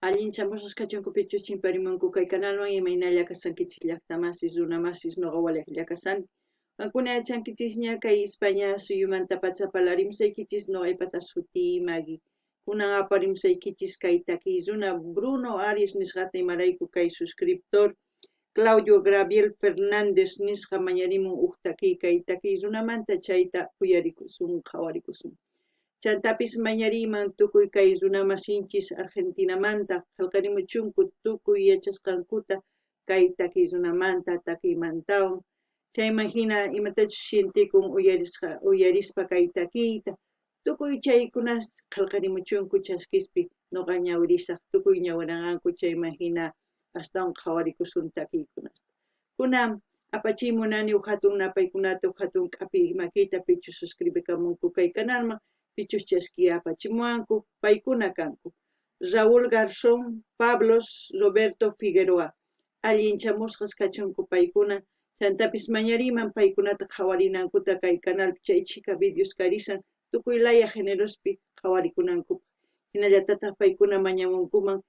Allinchamusqas kachunkupichus chimparimunku kay canalman imaynalla kasankichis llaqtamasis runamasis noqa waliqlla kasani. Qankuna yachankichis ña kay España suyumanta pachapalarimsaykichis noqaypatas suti magi. Kunan aparimsaykichis kay takiy runa Bruno Arias nisqata imarayku kay suscriptor Claudio Gabriel Fernández nisqa mañarimun takiy kay takiy runamanta chayta uyarikusun qhawarikusun. Chantapis mañariman tukuy kay runamasinchis Argentinamanta qillqarimuchunku tukuy yachasqankuta kay takiy runamanta takiymantawan chayman hina imatachus sientikun uyarispa kay takiyta tukuy chaykunas qillqarimuchunku chaskispi noqa ñawirisaq tukuy ñawiranqanku chayman hina astawan qhawarikusun takiykunas. Kunan apachimunani hatun napaykunata hatun k'api makita pichus suscribikamunku kay canalman pichus chaski apachimuwanku paykuna kanku Raúl Garzón, Pablos, Roberto Figueroa. Allinchamusqas kachunku paykuna chantapis mañariman paykunata qhawarinankuta kay canalpi chay chika videos karisan tukuy laya generospi qhawarikunankupaq. Hinallatataq paykuna mañamunkuman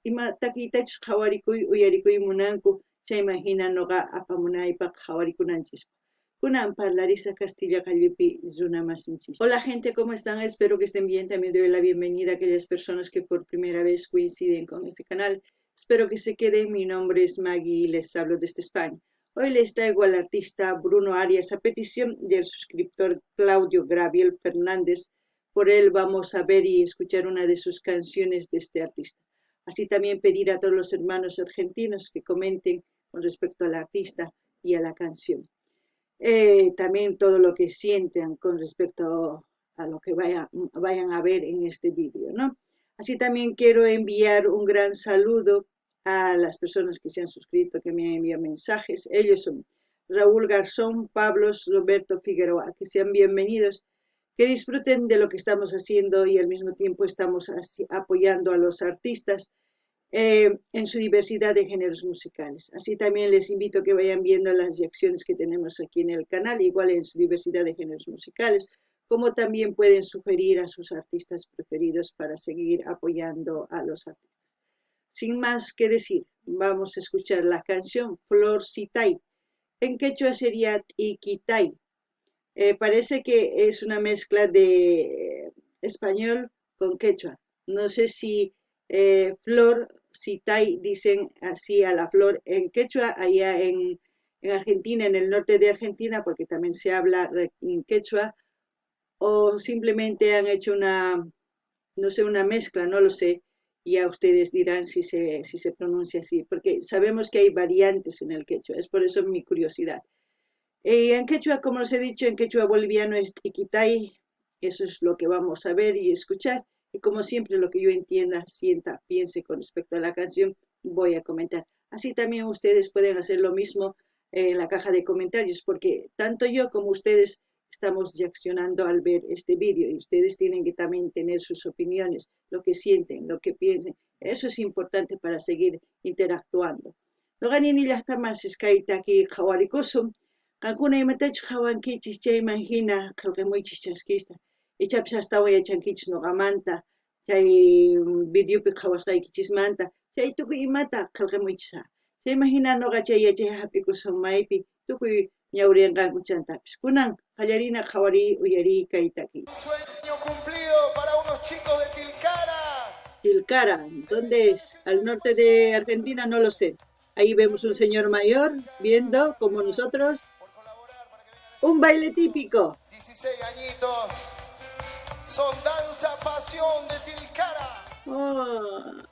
imatakitachus qhawarikuy uyarikuy munanku chayman hina noqa apamunaypaq qhawarikunanchis. Kunan parlarisa Castilla Callepi runamasinchis. Hola gente, ¿cómo están? Espero que estén bien. También doy la bienvenida a aquellas personas que por primera vez coinciden con este canal. Espero que se queden. Mi nombre es Maggie y les hablo desde España. Hoy les traigo al artista Bruno Arias a petición del suscriptor Claudio Gabriel Fernández. Por él vamos a ver y escuchar una de sus canciones de este artista. Así también pedir a todos los hermanos argentinos que comenten con respecto al artista y a la canción. También todo lo que sientan con respecto a lo que vayan a ver en este vídeo, ¿no? Así también quiero enviar un gran saludo a las personas que se han suscrito, que me han enviado mensajes. Ellos son Raúl Garzón, Pablos, Roberto Figueroa, que sean bienvenidos, que disfruten de lo que estamos haciendo y al mismo tiempo estamos apoyando a los artistas en su diversidad de géneros musicales. Así también les invito a que vayan viendo las reacciones que tenemos aquí en el canal, igual en su diversidad de géneros musicales, como también pueden sugerir a sus artistas preferidos para seguir apoyando a los artistas. Sin más que decir, vamos a escuchar la canción Flor Sitay. En quechua sería Iquitay. Parece que es una mezcla de español con quechua. No sé si Flor Sitay dicen así a la flor en quechua, allá en Argentina, en el norte de Argentina, porque también se habla en quechua, o simplemente han hecho no sé, una mezcla, no lo sé, ya ustedes dirán si se pronuncia así, porque sabemos que hay variantes en el quechua, es por eso mi curiosidad. En quechua, como les he dicho, en quechua boliviano es Iquitay, eso es lo que vamos a ver y escuchar. Y como siempre, lo que yo entienda, sienta, piense con respecto a la canción, voy a comentar. Así también ustedes pueden hacer lo mismo en la caja de comentarios, porque tanto yo como ustedes estamos reaccionando al ver este vídeo y ustedes tienen que también tener sus opiniones, lo que sienten, lo que piensen. Eso es importante para seguir interactuando. No ganin y ya está más escaita aquí, jawaricosum. Kankuna imatachus hawankichis chayman hina qillqamuychis chaskista. Ichapis astawan yachankichis noqamanta, chay videopi qhawasqaykichismanta, chay tukuy imata qillqamuychis. Chayman hina noqa chay yachay hap'ikusun maypi tukuy ñawriyanqanku chantapis. Kunan qallarina qhawari uyari kay takiy. Un sueño cumplido para unos chicos de Tilcara. Tilcara, ¿dónde es? Al norte de Argentina, no lo sé. Ahí vemos un señor mayor viendo, como nosotros, un baile típico. 16 añitos. Son danza pasión de Tilcara. Oh.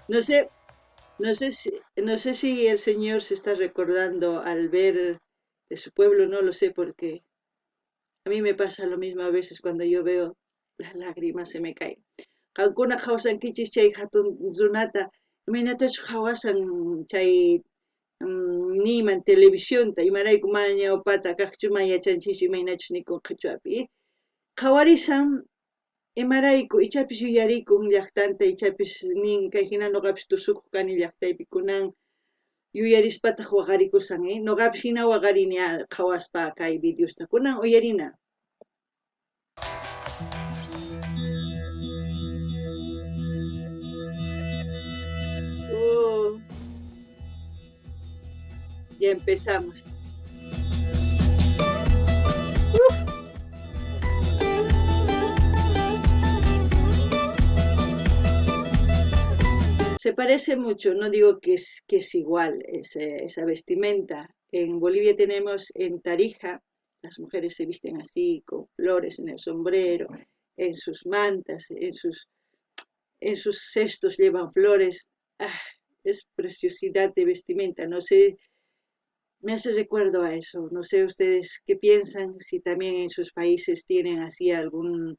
No sé si el señor se está recordando al ver de su pueblo, no lo sé, porque a mí me pasa lo mismo a veces cuando yo veo las lágrimas se me caen. Qankuna qhawsankichis chay hatun runata, imaynatachu qhawasan chay niman televisionta, imarayku mana ñawpata kaqchuman yachanchikchu imaynachus nikun qhichwapi. Qhawarisan imarayku ichapis yuyarikun llaqtanta ichapis nin kay hina noqapis tusukuq kani llaqtaypi kunan yuyarispataq waqarikusan, noqapis hina waqarini qhawaspa kay videosta kunan uyarina. Ya empezamos. Se parece mucho, no digo que es igual esa vestimenta. En Bolivia tenemos en Tarija, las mujeres se visten así, con flores en el sombrero, en sus mantas, en sus cestos llevan flores. Ah, es preciosidad de vestimenta, no sé, me hace recuerdo a eso. No sé ustedes qué piensan, si también en sus países tienen así algún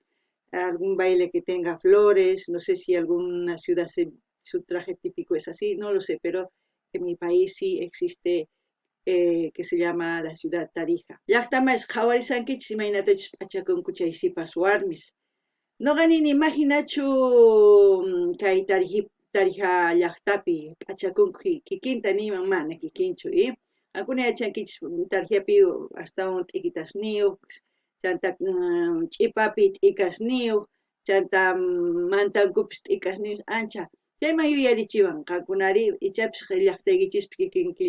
baile que tenga flores, no sé si alguna ciudad su traje típico es así, no lo sé, pero en mi país sí existe que se llama la ciudad Tarija. Llaqtamas qhawarisankichis imaynatachus p'achakunkuchaysipas warmis. Noqanini imaginachu kay Tarija llaqtapi p'achakunku kikinta niman mana kikinchu, ankuna yachankichis Tarijapi astawan t'ikitaqniyuq, chanta ch'ipapi t'ikasniyuq, chanta mantankupis t'ikasniyuq ancha chayman yuyarichiwan qankunari ichapis llaqtaykichispi kikinki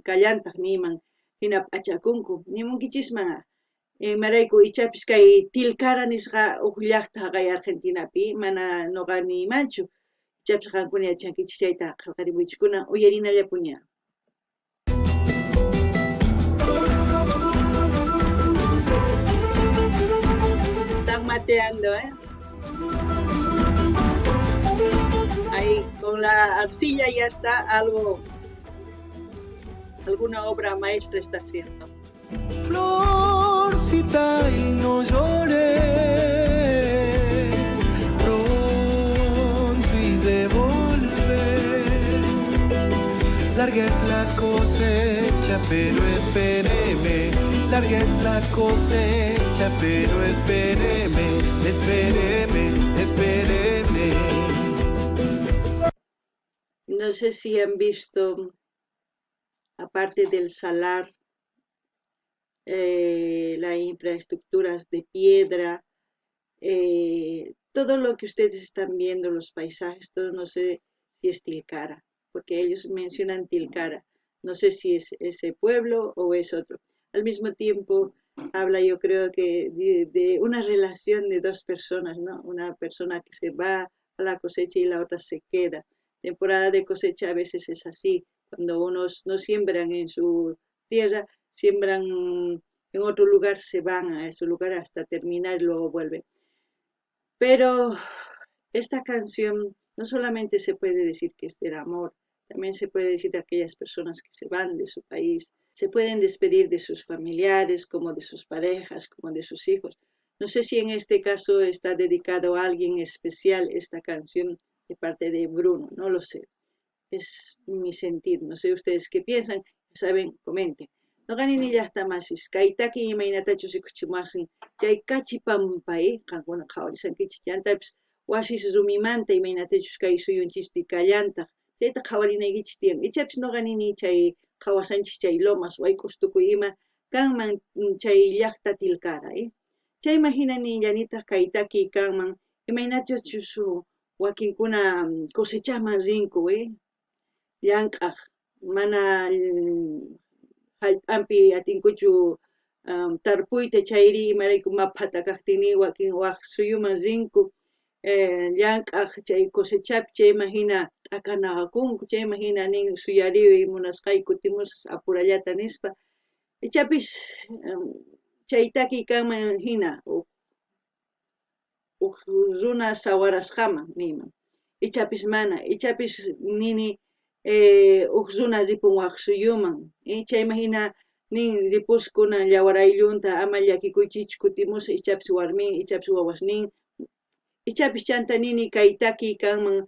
kallantaq niman hina p'achakunku nimunkichisman imarayku ichapis kay Tilcara nisqa huk llaqta kay Argentinapi mana noqa nimanchu ichapis qankuna yachankichis chayta qillqarimunchikuna uyarinallapuña. Están mateando, Ahí con la arcilla ya está alguna obra maestra está haciendo. Florcita y no lloré, pronto y de volver. Larga es la cosecha, pero espéreme. Larga es la cosecha, pero espéreme, espéreme, espéreme. No sé si han visto, aparte del salar, las infraestructuras de piedra, todo lo que ustedes están viendo, los paisajes, todo no sé si es Tilcara, porque ellos mencionan Tilcara, no sé si es ese pueblo o es otro. Al mismo tiempo habla, yo creo que de una relación de dos personas, ¿no? Una persona que se va a la cosecha y la otra se queda. Temporada de cosecha a veces es así, cuando unos no siembran en su tierra, siembran en otro lugar, se van a ese lugar hasta terminar y luego vuelven. Pero esta canción no solamente se puede decir que es del amor, también se puede decir de aquellas personas que se van de su país, se pueden despedir de sus familiares, como de sus parejas, como de sus hijos. No sé si en este caso está dedicado a alguien especial esta canción de parte de Bruno, no lo sé. Es mi sentir, no sé ustedes qué piensan, saben, comenten. Noqanini llaqtamasis kaytaki imaynatachus rikuchimasin chay kachipampay qankuna qhawarisankichis llantapis wasis rumimanta imaynatachus kay suyunchispi kallantaq chayta qhawarinaykichis tiyan ichapis noqanini chay qhawasanchis chay Lomas Huaycos Tukuy ima kanman chay llaqta Tilcara, chayman hinani llanitaq kaytaki kanman imaynatachus wakinkuna cosechaman rinku, llank'aq mana hallp'anpi atinkuchu tarpuyta chayri imarayku maphata kaqtinmi wakin waq suyuman rinku llank'aq chay cosechapi chayman hina t'akanaqakunku chayman hina nin suyariy munasqay kutimusaq apurallata nispa ichapis chaytaki kanman hina uk runa sawarasqaman niman ichapis mana ichapis nini uk runa ripun waq suyuman chayman hina nin ripuskuna llawar ayllunta ama llakikuychich kutimusa ichapis warmin ichapis wawasnin ichapis chanta nini kaytaki kanman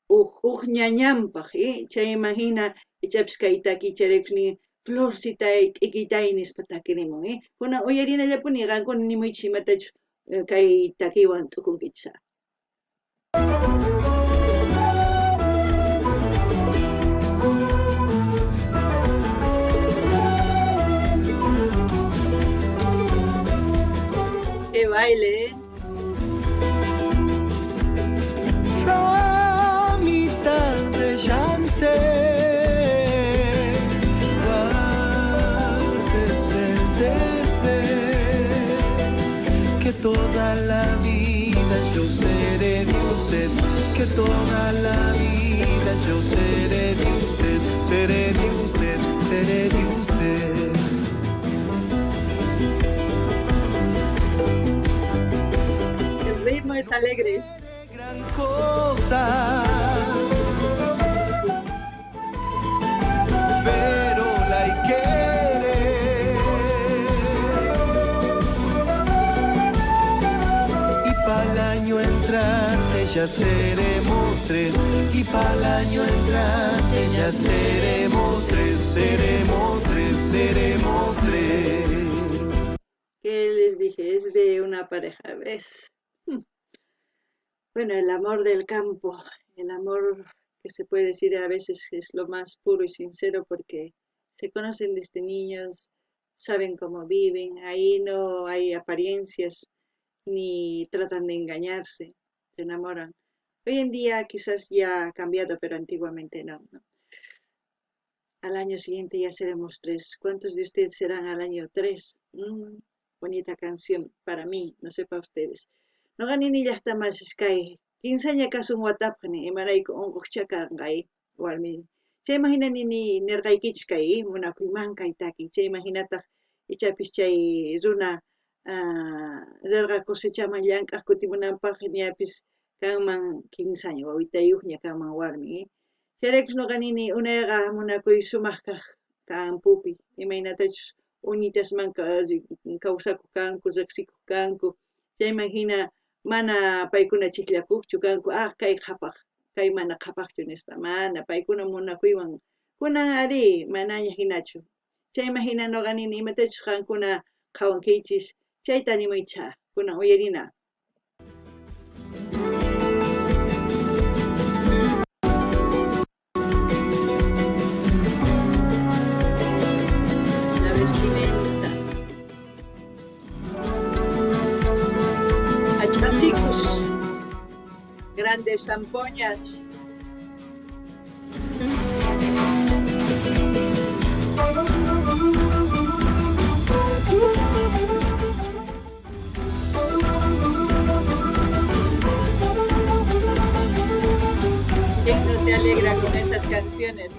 uk ñañanpaq chayman hina ichapis kaytaki charaykusnin florcitay t'ikitay nispa takirimun kunan uyarinallapuni qankuna nimuychis imatachus kay takiwan t'ukunkichis. ¡Qué baile! Ramita de llante, toda la vida yo seré de usted, que toda la vida yo seré de usted, seré de usted, seré de usted. El ritmo es alegre. Gran cosa, pero la hay querer. Y pa'l año entrante ya seremos tres, y pa'l año entrante ya seremos tres, seremos tres, seremos tres. ¿Qué les dije? Es de una pareja, ¿ves? Bueno, el amor del campo, el amor que se puede decir a veces es lo más puro y sincero porque se conocen desde niños, saben cómo viven, ahí no hay apariencias ni tratan de engañarse, se enamoran. Hoy en día quizás ya ha cambiado, pero antiguamente no, ¿no? Al año siguiente ya seremos tres. ¿Cuántos de ustedes serán al año tres? Bonita canción para mí, no sé para ustedes. No gané ni ya está más sky. 15 años caso un WhatsApp ni imarayko un kuchaka ngai walmi. Chay imagina ni nergaykich kay munakuiman kay taki. Chay imaginata ichapis chay runa rarqa cosechaman llank'aq kutimunanpaq ñapis kanman 15 años wawitayuqña kanman warmi. Chayraykus nuqa nini unayqa munakuy sumaq kaq campupi imaynatachus unitasman kawsakuq kanku riqsikuq kanku chayman hina mana paykuna chikllakuqchu kanku kay qhapaq kay mana qhapaqchu nispa mana paykuna munakuywan kunan ari manaña hinachu chayman hina nuqa nini imatachus qankuna qhawankichis chayta nimuycha kunan uyarina. Achasicos, grandes zampoñas. ¿Quién no se alegra con esas canciones?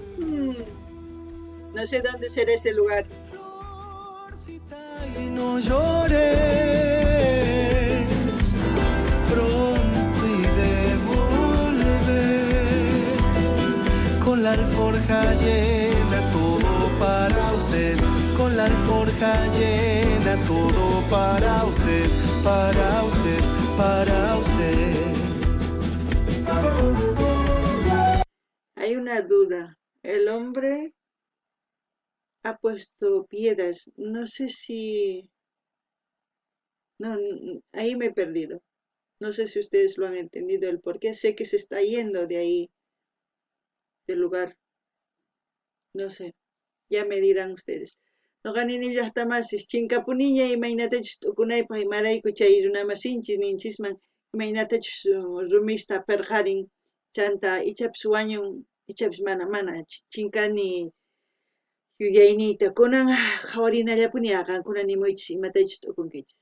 No sé dónde será ese lugar. Y no llores, pronto y de volver, con la alforja llena todo para usted, con la alforja llena todo para usted, para usted, para usted. Hay una duda, el hombre ha puesto piedras, no sé si... No, ahí me he perdido. No sé si ustedes lo han entendido el por qué. Sé que se está yendo de ahí, del lugar. No sé, ya me dirán ustedes. No ganin ella hasta más, es chincapuniña y mainatech tukunaypa y marayku chay runamasinchis ninchisman mainatech rumista perharin chanta ichaps wañun ichaps mana chinkani yuyaynita kunan hawarinallapuni qankuna nimuychis imataychis tukunkichis.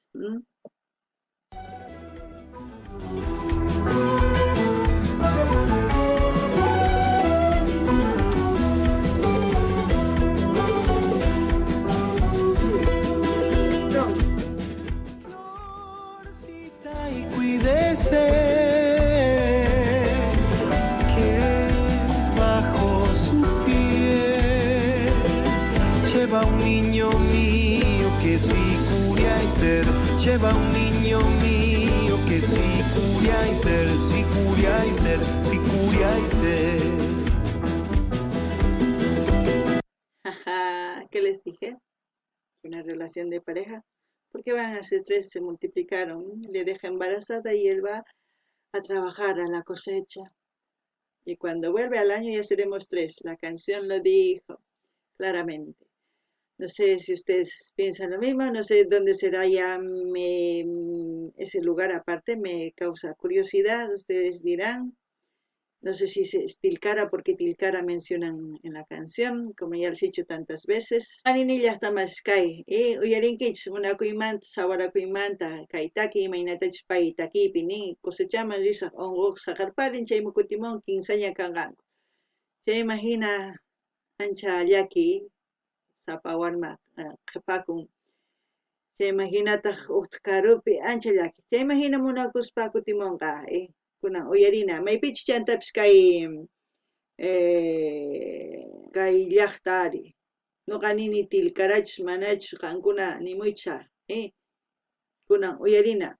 Que bajo su piel lleva un niño mío que sí curia y ser, lleva un niño mío que sí curia y ser, sí curia y ser, sí curia y ser. ¿Qué les dije? Una relación de pareja. Porque van a ser tres, se multiplicaron. Le deja embarazada y él va a trabajar a la cosecha. Y cuando vuelve al año ya seremos tres. La canción lo dijo claramente. No sé si ustedes piensan lo mismo, no sé dónde será ya ese lugar aparte, me causa curiosidad, ustedes dirán. No sé si es Tilcara, porque Tilcara mencionan en la canción, como ya les he dicho tantas veces. Aninilla está más kai, uyarinkichis munakuymanta, sawarakuymanta, kaitaki, mainatach paitaki, pini, cosechaman risa, ongo sakarparin, chay mukutimon, quinsaña kanganko. Se imagina ancha yaki, sapawarma, qhipakun. Se imagina utkarupi ancha yaki. Se imagina munakuspa kutimonqa, kuna uyarina, maypichis chantapis kay kay llaqtari. Nuqa nini Tilcarachus manachus qankuna nimuycha, kunan uyarina.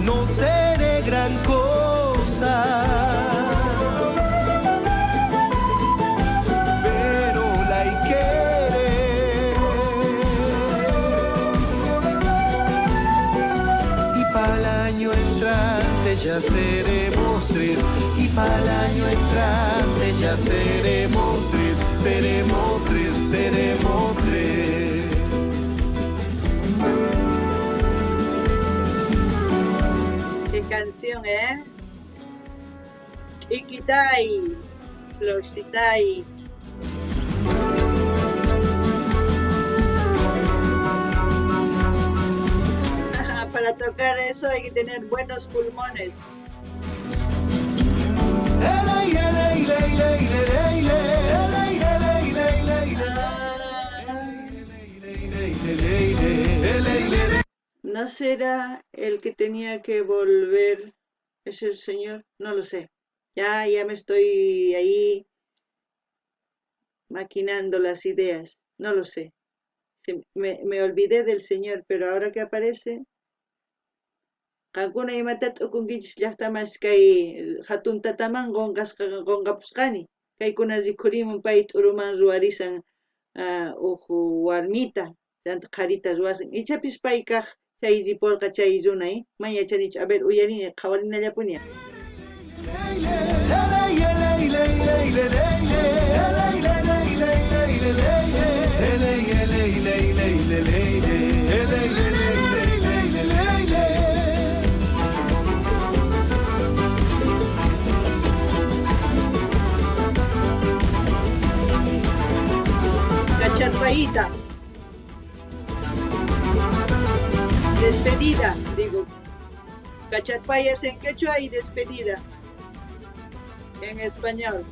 No seré gran cosa, pero la hay querer. Y para el año entrante ya seremos tres. Y para el año entrante ya seremos tres. Seremos tres, seremos tres. Qué canción, Iquitai, Florcitai. Para tocar eso hay que tener buenos pulmones. ¿No será el que tenía que volver? ¿Es el señor? No lo sé. Ya me estoy ahí maquinando las ideas. No lo sé. Me olvidé del señor, pero ahora que aparece... Qankuna imatat ukunkichis llaqtamas kay hatun tataman qonqapusqani. Kaykuna rikhurimun pay t'uruman ruwarisan warmita, chanta qharita ruwasan. Ichapis pay kaq chay ripurqa chay runa, mañachanichu. A ver, uyarini qhawarinallapuña. Cachatpaita. Despedida, digo. Cachatpaya es en quechua y despedida en español.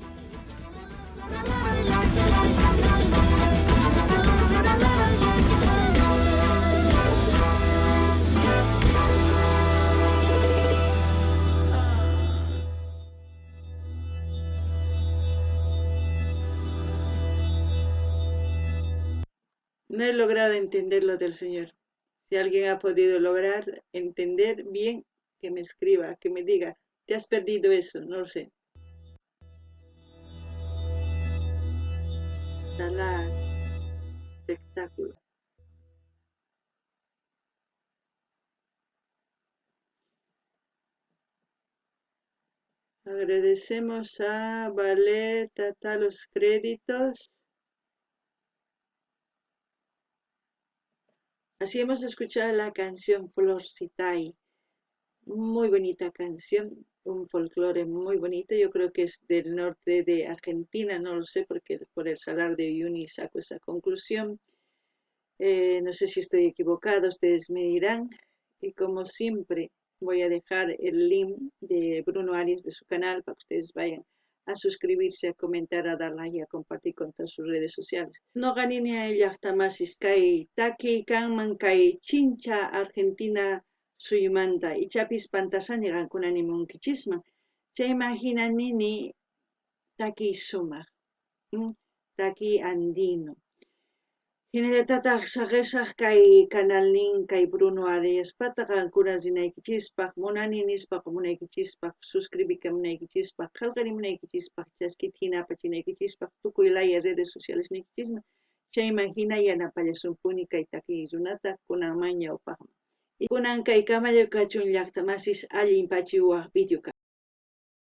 No he logrado entender lo del Señor. Si alguien ha podido lograr entender bien, que me escriba, que me diga, te has perdido eso, no lo sé. Sala, espectáculo. Agradecemos a Ballet Tata los créditos. Así hemos escuchado la canción Florcitai, muy bonita canción, un folclore muy bonito. Yo creo que es del norte de Argentina, no lo sé porque por el Salar de Uyuni saco esa conclusión. No sé si estoy equivocado, ustedes me dirán. Y como siempre voy a dejar el link de Bruno Arias de su canal para que ustedes vayan a suscribirse, a comentar, a dar like y a compartir con todas sus redes sociales. No ganine llaqtamasis kay taki kanman kay chincha Argentina suymanta ichapis pantasani qankunani munkichisman. Chay imaginanini taki sumaq, taki andino. Hinallataq saqisaq kay canalnin kay Bruno Ariaspata qankuna rinaykichispaq, munani nispaq munaykichispaq, suscribikamunaykichispaq, qillqarimunaykichispaq, chaskita hinapachinaykichispaq, tukuy laya redes sociales niykichisman, chayman hina yanapallasumpuni kay takiy runata kunan mañawpaqman. Y kunan kay kamallaw kachun llaqtamasis allin pachiwaq video